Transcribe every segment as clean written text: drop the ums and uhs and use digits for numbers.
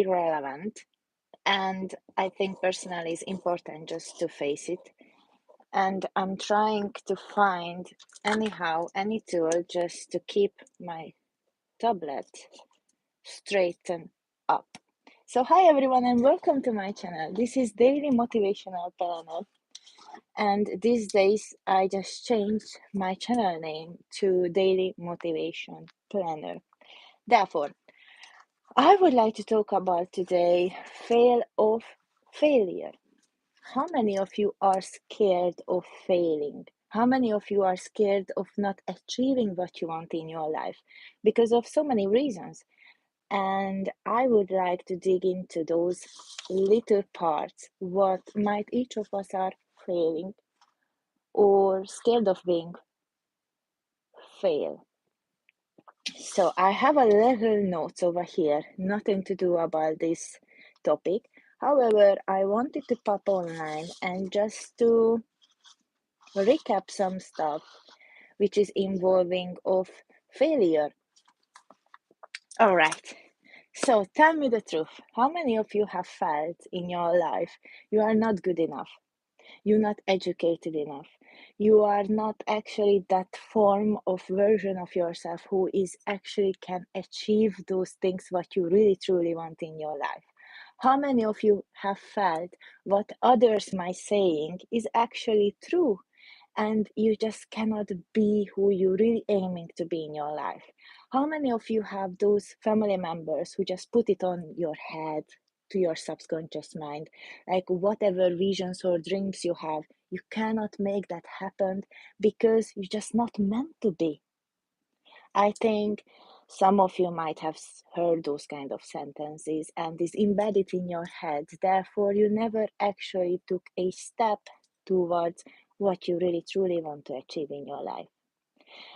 very relevant, and I think personally it's important just to face it. And I'm trying to find anyhow any tool just to keep my tablet straighten up. So hi everyone and welcome to my channel. This is Daily Motivational Planner, and these days I just changed my channel name to Daily Motivation Planner. Therefore, I would like to talk about today failure. How many of you are scared of failing? How many of you are scared of not achieving what you want in your life because of so many reasons? And I would like to dig into those little parts, what might each of us are failing or scared of being fail. So I have a little notes over here, nothing to do about this topic. However, I wanted to pop online and just to recap some stuff which is involving of failure. All right. So tell me the truth. How many of you have felt in your life you are not good enough? You're not educated enough. You are not actually that form of version of yourself who is actually can achieve those things what you really truly want in your life. How many of you have felt what others might saying is actually true and you just cannot be who you're really aiming to be in your life? How many of you have those family members who just put it on your head, to your subconscious mind, like whatever visions or dreams you have, you cannot make that happen because you're just not meant to be? I think some of you might have heard those kind of sentences and is embedded in your head. Therefore, you never actually took a step towards what you really truly want to achieve in your life.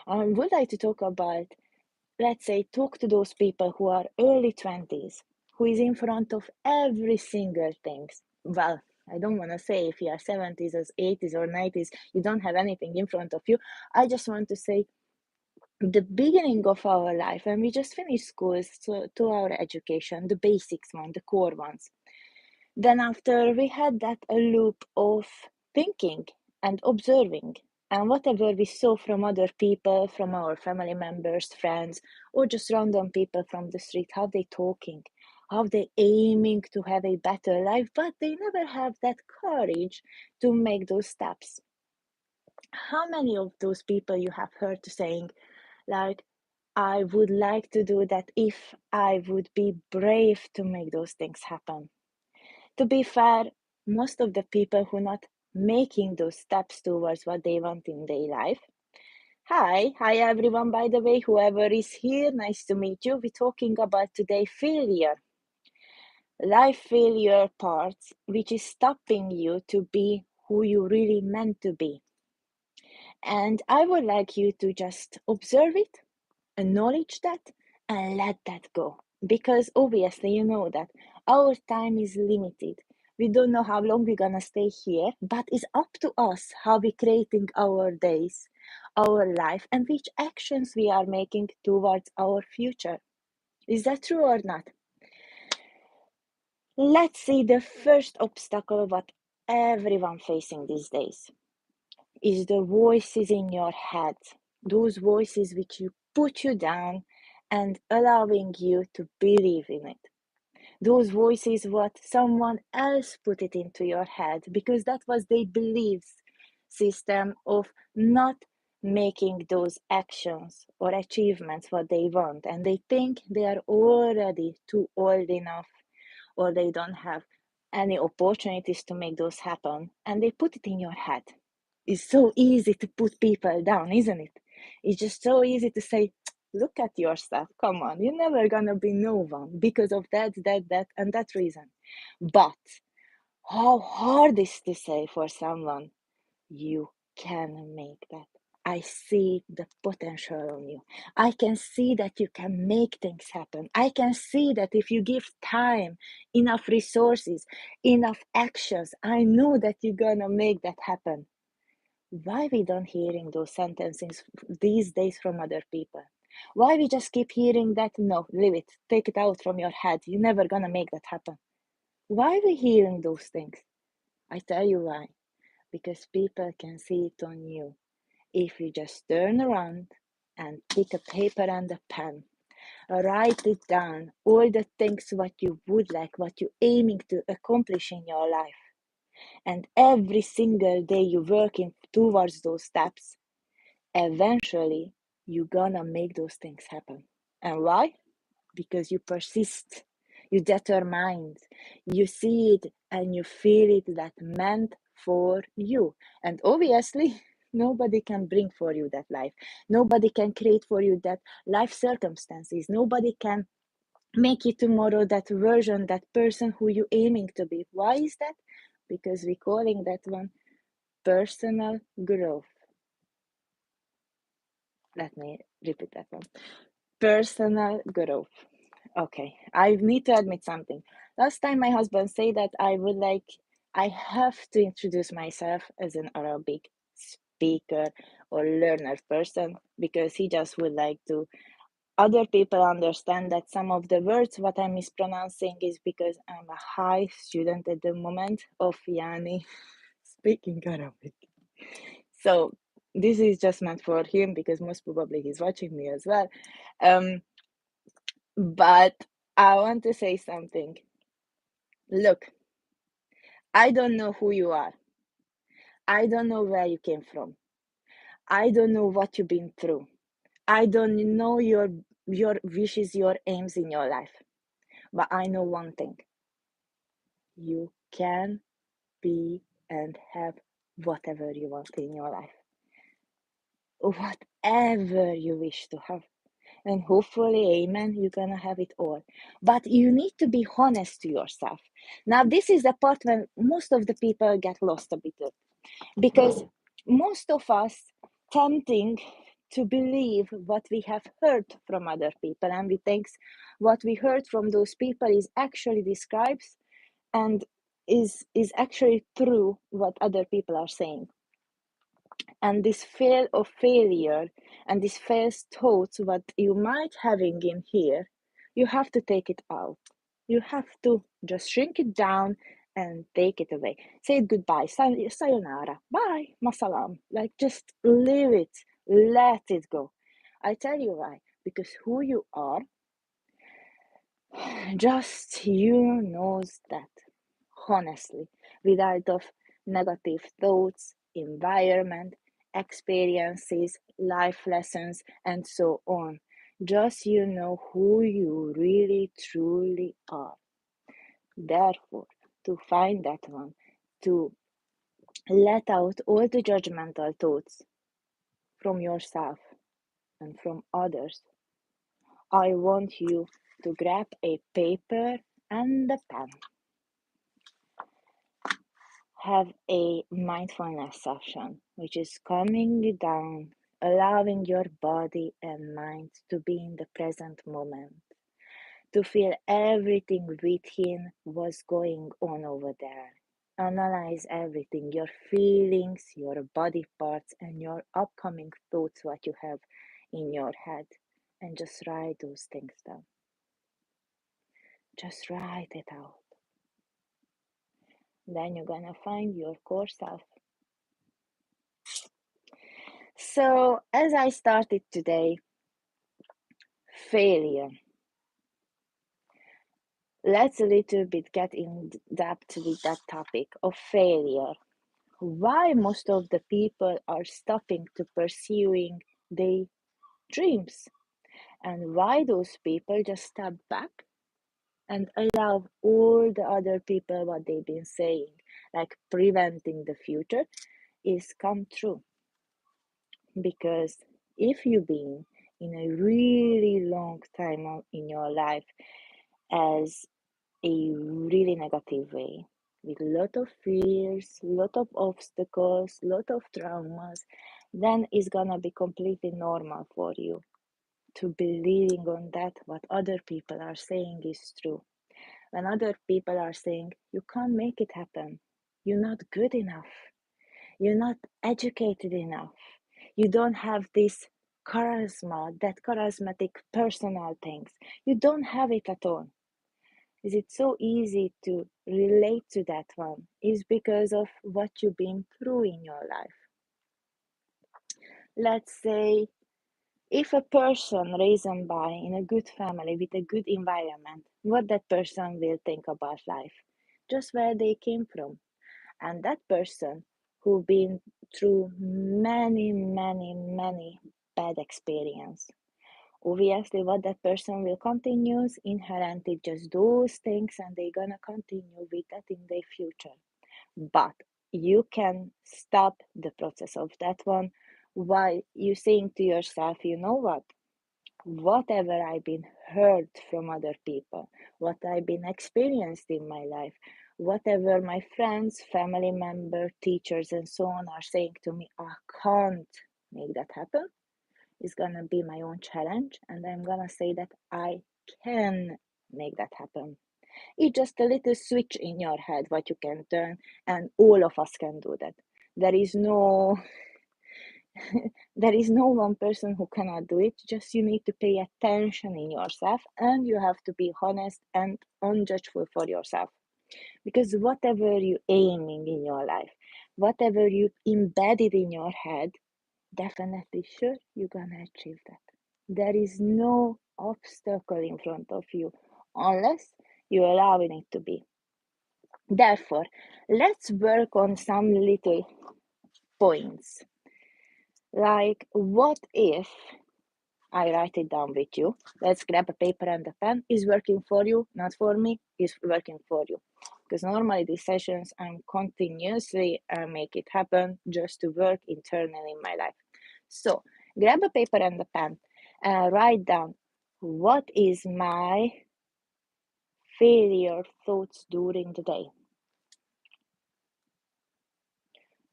I would like to talk about, let's say, talk to those people who are early 20s, who is in front of every single thing. Well, I don't want to say if you are 70s or 80s or 90s, you don't have anything in front of you. I just want to say the beginning of our life, when we just finish schools, so to our education, the basics one, the core ones. Then after we had that a loop of thinking and observing, and whatever we saw from other people, from our family members, friends, or just random people from the street, how they talking, how they aiming to have a better life, but they never have that courage to make those steps. How many of those people you have heard saying, like, I would like to do that if I would be brave to make those things happen? To be fair, most of the people who not making those steps towards what they want in their life. Hi everyone, by the way, whoever is here, nice to meet you. We're talking about today failure, life failure parts, which is stopping you to be who you really meant to be. And I would like you to just observe it, acknowledge that, and let that go. Because obviously, you know that our time is limited. We don't know how long we're gonna stay here, but it's up to us how we're creating our days, our life, and which actions we are making towards our future. Is that true or not? Let's see the first obstacle what everyone facing these days is the voices in your head, those voices which you put you down and allowing you to believe in it. Those voices what someone else put it into your head because that was their beliefs system of not making those actions or achievements what they want, and they think they are already too old enough or they don't have any opportunities to make those happen, and they put it in your head. It's so easy to put people down, isn't it? It's just so easy to say, look at yourself, come on, you're never gonna be no one because of that, and that reason. But how hard is to say for someone, you can make that. I see the potential on you. I can see that you can make things happen. I can see that if you give time, enough resources, enough actions, I know that you're gonna make that happen. Why we don't hearing those sentences these days from other people? Why we just keep hearing that? No, leave it, take it out from your head. You're never gonna make that happen. Why we hearing those things? I tell you why. Because people can see it on you. If you just turn around and pick a paper and a pen, write it down, all the things what you would like, what you're aiming to accomplish in your life. And every single day you're working towards those steps, eventually you're gonna make those things happen. And why? Because you persist, you determined, you see it and you feel it that meant for you. And obviously, nobody can bring for you that life. Nobody can create for you that life circumstances. Nobody can make you tomorrow that version, that person who you're aiming to be. Why is that? Because we're calling that one personal growth. Let me repeat that one. Personal growth. Okay, I need to admit something. Last time my husband said that I have to introduce myself as an Arabic speaker or learner person because he just would like to other people understand that some of the words what I'm mispronouncing is because I'm a high student at the moment of Yani speaking Arabic. So this is just meant for him because most probably he's watching me as well. But I want to say something. Look, I don't know who you are. I don't know where you came from. I don't know what you've been through. I don't know your wishes, your aims in your life. But I know one thing. You can be and have whatever you want in your life. Whatever you wish to have. And hopefully, amen, you're gonna have it all. But you need to be honest to yourself. Now, this is the part when most of the people get lost a bit because most of us tempting to believe what we have heard from other people, and we think what we heard from those people is actually describes and is actually true what other people are saying. And this fear of failure and this false thoughts what you might having in here, you have to take it out. You have to just shrink it down and take it away. Say it goodbye, sayonara, bye, masalam. Like just leave it, let it go. I tell you why, because who you are, just you knows that, honestly, without of negative thoughts, environment, experiences, life lessons, and so on. Just you know who you really truly are. Therefore, to find that one, to let out all the judgmental thoughts from yourself and from others, I want you to grab a paper and a pen. Have a mindfulness session, which is calming down, allowing your body and mind to be in the present moment, to feel everything within what's going on over there. Analyze everything, your feelings, your body parts, and your upcoming thoughts, what you have in your head, and just write those things down. Just write it out. Then you're gonna find your core self. So, as I started today, failure. Let's a little bit get in depth with that topic of failure. Why most of the people are stopping to pursuing their dreams, and why those people just step back and allow all the other people what they've been saying, like preventing the future, is come true. Because if you've been in a really long time in your life as a really negative way, with a lot of fears, lot of obstacles, lot of traumas, then it's gonna be completely normal for you to believing on that what other people are saying is true. When other people are saying you can't make it happen, you're not good enough, you're not educated enough, you don't have this charisma, that charismatic personal things. You don't have it at all. Is it so easy to relate to that one? Is because of what you've been through in your life. Let's say if a person raised by in a good family with a good environment, what that person will think about life, just where they came from. And that person who been through many bad experience, obviously what that person will continue inherently just those things, and they're gonna continue with that in their future. But you can stop the process of that one while you saying to yourself, you know what, whatever I've been heard from other people, what I've been experienced in my life, whatever my friends, family member, teachers, and so on are saying to me, I can't make that happen. It's gonna be my own challenge, and I'm gonna say that I can make that happen. It's just a little switch in your head what you can turn, and all of us can do that. There is no there is no one person who cannot do it. Just you need to pay attention in yourself, and you have to be honest and unjudgeful for yourself. Because whatever you aiming in your life, whatever you embedded in your head, definitely sure you're gonna achieve that. There is no obstacle in front of you unless you're allowing it to be. Therefore, let's work on some little points. Like, what if I write it down with you? Let's grab a paper and a pen. Is working for you, not for me, is working for you. Because normally these sessions, I'm continuously make it happen just to work internally in my life. So, grab a paper and a pen. Write down what is my failure thoughts during the day.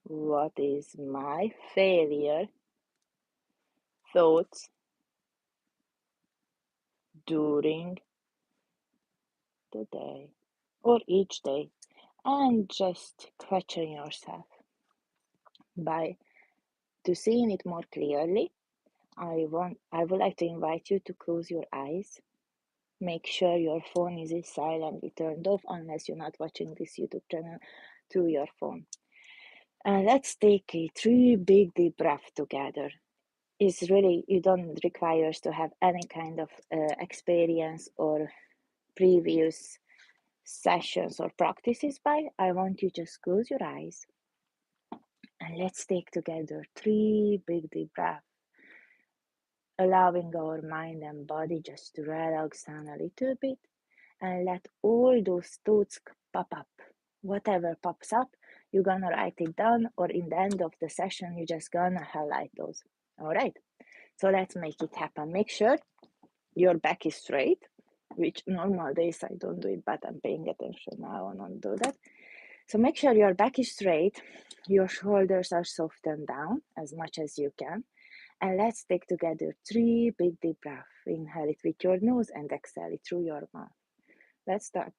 What is my failure thoughts during the day or each day? And just question yourself. By to seeing it more clearly, I would like to invite you to close your eyes. Make sure your phone is silently turned off unless you're not watching this YouTube channel through your phone. And let's take a 3 big deep breath together. It's really, you don't require us to have any kind of experience or previous sessions or practices by. I want you to just close your eyes and let's take together 3 big deep breaths, allowing our mind and body just to relax down a little bit and let all those thoughts pop up. Whatever pops up, you're gonna write it down, or in the end of the session, you're just gonna highlight those. All right, so let's make it happen. Make sure your back is straight, which normal days I don't do it, but I'm paying attention now and I'll do that. So make sure your back is straight, your shoulders are softened down as much as you can. And let's take together 3 big deep breaths. Inhale it with your nose and exhale it through your mouth. Let's start.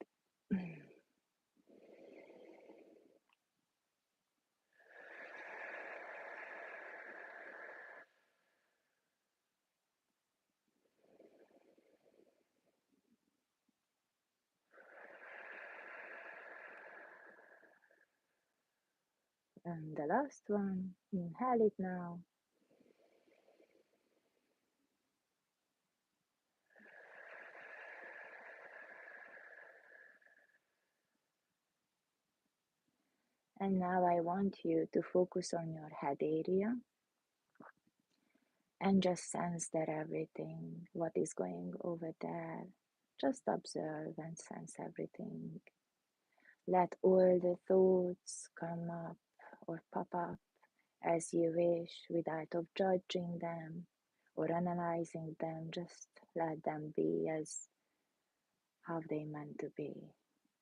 And the last one. Inhale it now. And now I want you to focus on your head area and just sense that everything, what is going over there, just observe and sense everything. Let all the thoughts come up or pop up as you wish without of judging them or analyzing them. Just let them be as how they meant to be.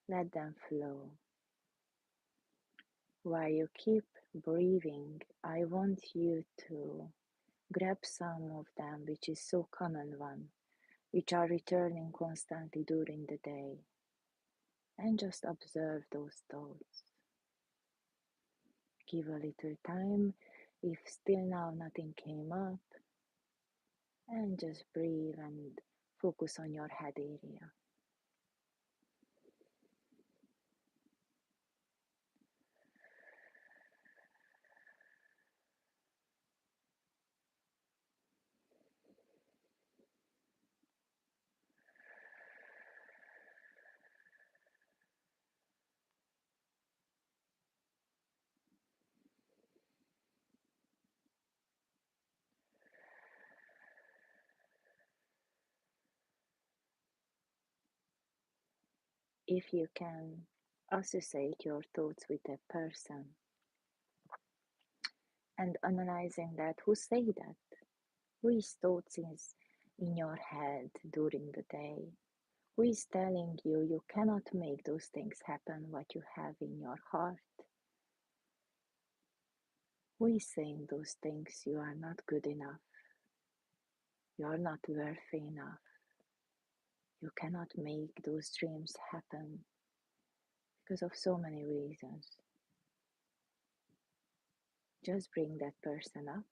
Let them flow. While you keep breathing, I want you to grab some of them, which is so common one, which are returning constantly during the day, and just observe those thoughts. Give a little time. If still now nothing came up, And just breathe and focus on your head area. If you can associate your thoughts with a person and analyzing that, who say that? Who is thoughts is in your head during the day? Who is telling you you cannot make those things happen what you have in your heart? Who is saying those things? You are not good enough. You are not worthy enough. You cannot make those dreams happen because of so many reasons. Just bring that person up,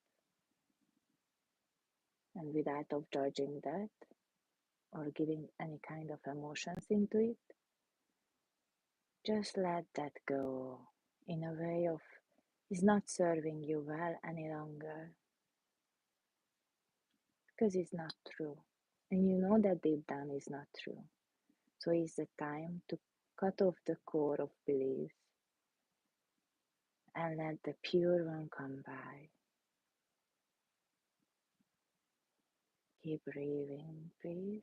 and without of judging that or giving any kind of emotions into it, just let that go in a way of is not serving you well any longer because it's not true. And you know that deep down is not true. So it's the time to cut off the core of beliefs and let the pure one come by. Keep breathing, breathe.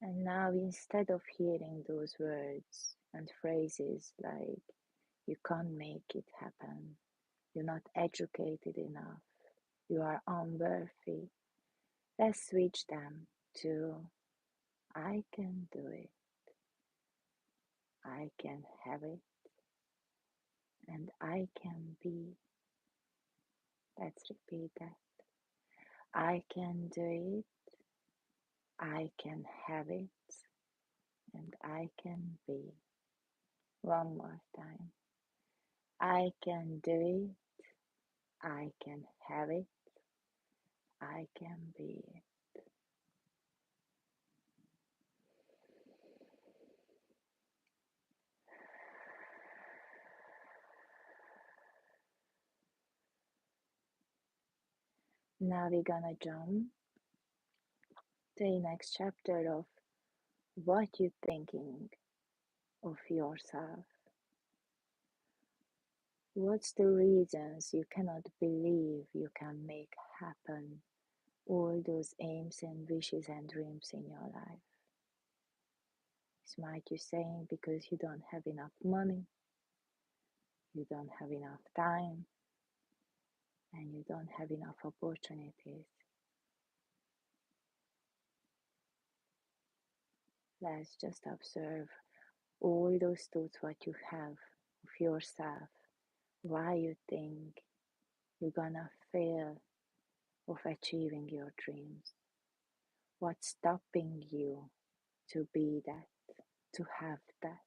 And now instead of hearing those words and phrases like you can't make it happen, you're not educated enough, you are unworthy, let's switch them to I can do it, I can have it, and I can be. Let's repeat that. I can do it, I can have it, and I can be. One more time. I can do it, I can have it, I can be. Now we're gonna jump to the next chapter of what you're thinking of yourself. What's the reasons you cannot believe you can make happen all those aims and wishes and dreams in your life? It's might you saying because you don't have enough money, you don't have enough time, and you don't have enough opportunities. Let's just observe all those thoughts what you have of yourself, why you think you're gonna fail of achieving your dreams, what's stopping you to be that, to have that.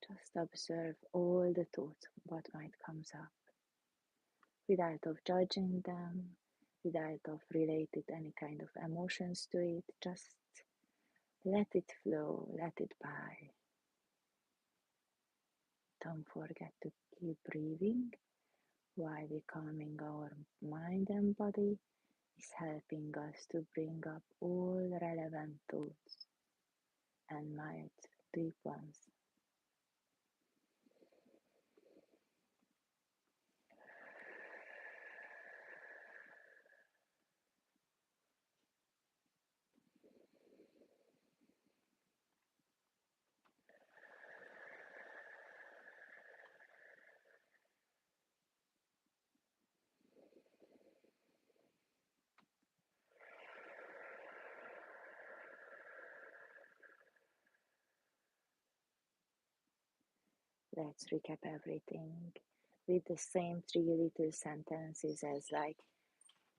Just observe all the thoughts what might comes up without of judging them, without of related any kind of emotions to it. Just let it flow, let it by. Don't forget to keep breathing while we're calming our mind and body is helping us to bring up all relevant thoughts and might deep ones. Let's recap everything. with the same three little sentences as like,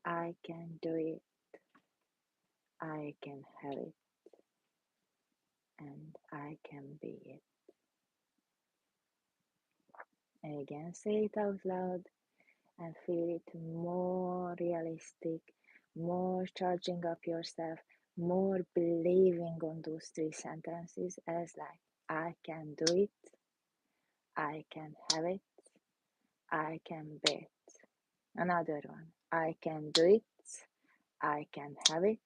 I can do it, I can have it, and I can be it. And again, say it out loud and feel it more realistic, more charging up yourself, more believing on those three sentences as like, I can do it, I can have it, I can be it. Another one, I can do it, I can have it,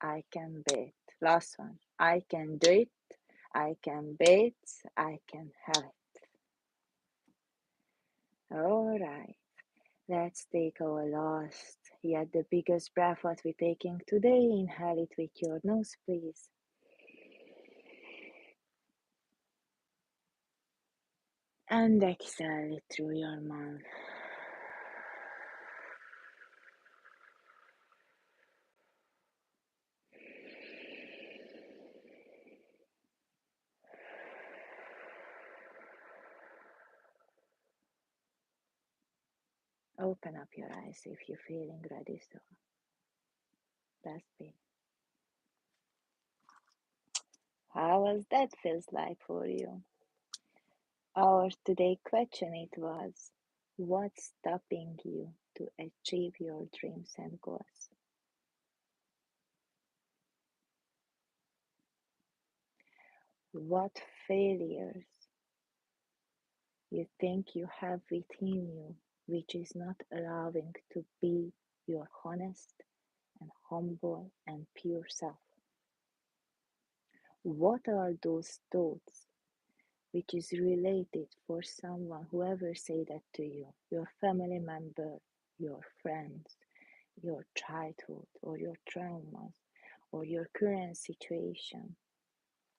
I can be it. Last one, I can do it, I can be it, I can have it. All right. Let's take our last, yet the biggest breath what we're taking today. Inhale it with your nose, please. And exhale it through your mouth. Open up your eyes if you're feeling ready, so let's be. How was that feels like for you? Our today question it was, what's stopping you to achieve your dreams and goals? What failures you think you have within you which is not allowing to be your honest and humble and pure self? What are those thoughts which is related for someone, whoever say that to you, your family member, your friends, your childhood or your traumas or your current situation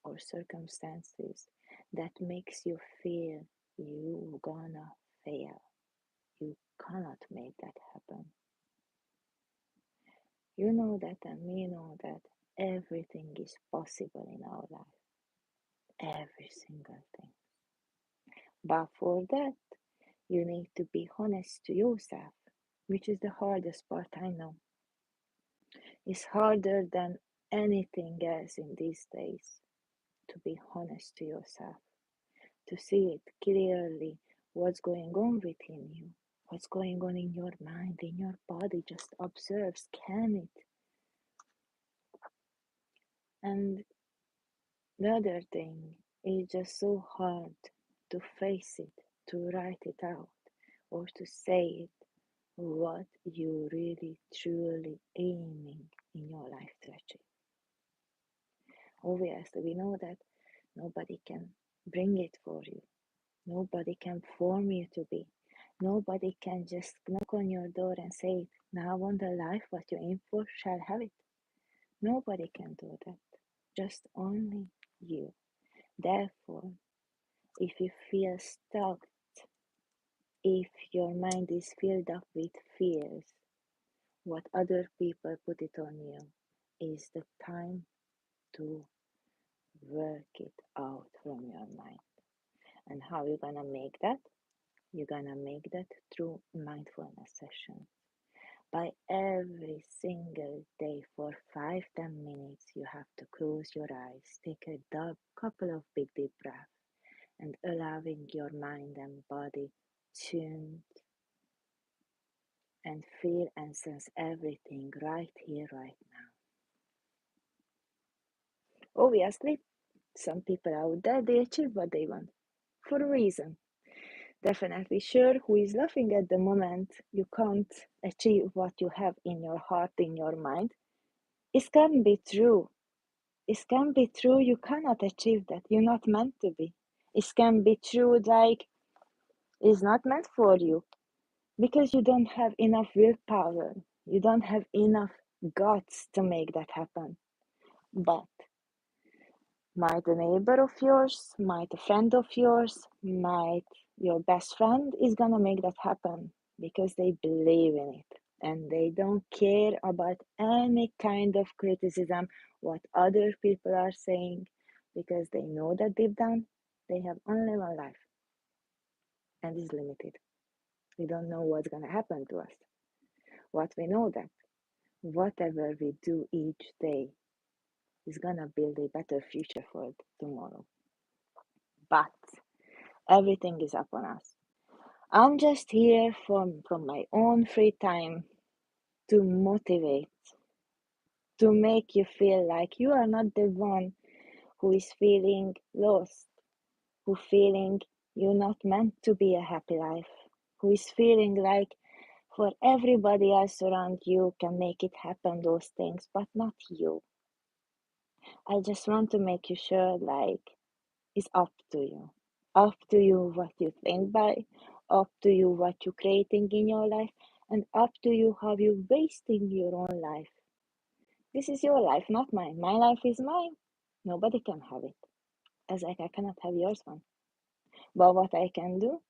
or circumstances that makes you feel you gonna fail, you cannot make that happen? You know that and we know that everything is possible in our life, every single thing. But for that, you need to be honest to yourself, which is the hardest part, I know. It's harder than anything else in these days to be honest to yourself, to see it clearly what's going on within you, what's going on in your mind, in your body. Just observe, scan it. And the other thing is just so hard to face it, to write it out, or to say it, what you really truly aiming in your life to achieve. Obviously, we know that nobody can bring it for you. Nobody can form you to be. Nobody can just knock on your door and say, now I want the life what you aim for, shall have it. Nobody can do that. Just only you. Therefore, if you feel stuck, if your mind is filled up with fears, what other people put it on you is the time to work it out from your mind. And how you gonna make that? You're gonna make that through mindfulness session. By every single day for 5-10 minutes, you have to close your eyes, take a couple of big deep breaths, and allowing your mind and body tuned and feel and sense everything right here, right now. Obviously, some people out there they achieve what they want for a reason. Definitely sure who is laughing at the moment you can't achieve what you have in your heart, in your mind. It can be true. It can be true you cannot achieve that. You're not meant to be. It can be true like it's not meant for you because you don't have enough willpower. You don't have enough guts to make that happen. But might a neighbor of yours, might a friend of yours, might your best friend is gonna make that happen because they believe in it and they don't care about any kind of criticism, what other people are saying, because they know that deep down they have only one life and is limited. We don't know what's going to happen to us. What we know that whatever we do each day is going to build a better future for tomorrow. But everything is up on us. I'm just here from my own free time to motivate, to make you feel like you are not the one who is feeling lost, who feeling you're not meant to be a happy life, who is feeling like for everybody else around you can make it happen, those things, but not you. I just want to make you sure like it's up to you. Up to you what you think by, up to you what you're creating in your life, and up to you how you're wasting your own life. This is your life, not mine. My life is mine. Nobody can have it. As like I cannot have yours one. But what I can do,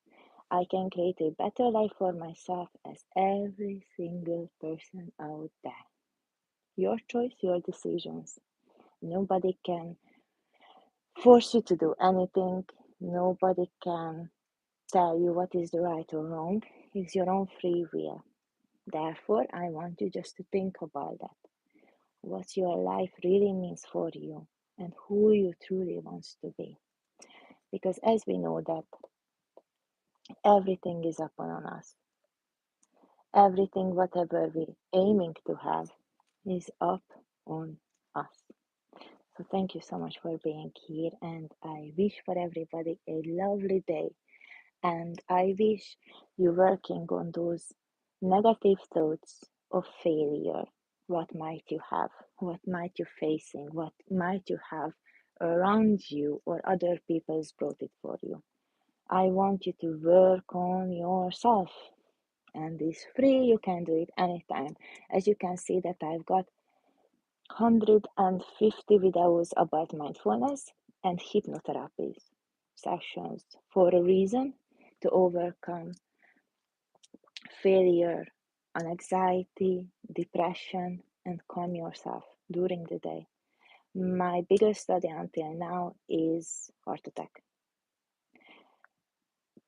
I can create a better life for myself as every single person out there. Your choice, your decisions. Nobody can force you to do anything. Nobody can tell you what is the right or wrong. It's your own free will. Therefore, I want you just to think about that. What your life really means for you and who you truly wants to be. Because as we know that everything is upon us. Everything, whatever we're aiming to have, is up on us. So thank you so much for being here, and I wish for everybody a lovely day. And I wish you're working on those negative thoughts of failure. What might you have? What might you facing? What might you have around you or other people's brought it for you? I want you to work on yourself, and it's free. You can do it anytime. As you can see that I've got 150 videos about mindfulness and hypnotherapy sessions for a reason, to overcome failure, anxiety, depression, and calm yourself during the day. My biggest study until now is heart attack.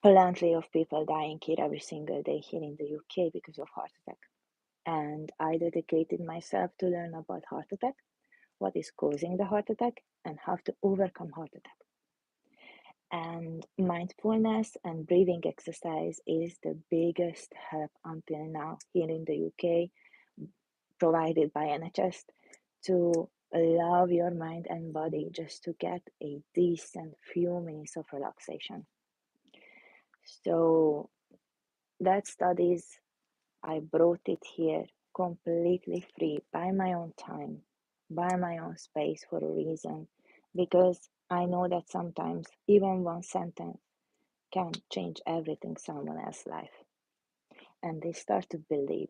Plenty of people dying here every single day here in the UK because of heart attack. And I dedicated myself to learn about heart attack, what is causing the heart attack, and how to overcome heart attack. And mindfulness and breathing exercise is the biggest help until now here in the UK, provided by NHS, to allow your mind and body just to get a decent few minutes of relaxation. So that studies, I brought it here completely free by my own time, by my own space for a reason, because I know that sometimes even one sentence can change everything someone else's life. And they start to believe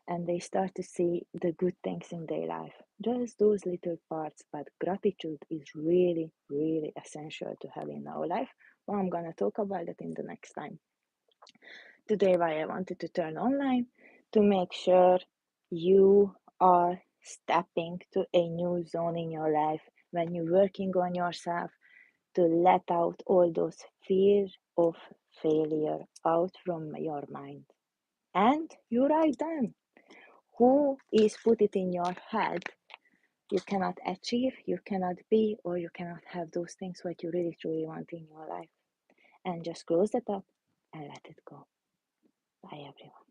and they start to see the good things in their life. Just those little parts, but gratitude is really, really essential to have in our life. Well, I'm gonna talk about that in the next time. Today, why I wanted to turn online, to make sure you are stepping to a new zone in your life when you're working on yourself, to let out all those fear of failure out from your mind. And you write down who is put it in your head you cannot achieve, you cannot be, or you cannot have those things what you really truly want in your life. And just close that up and let it go. Bye everyone.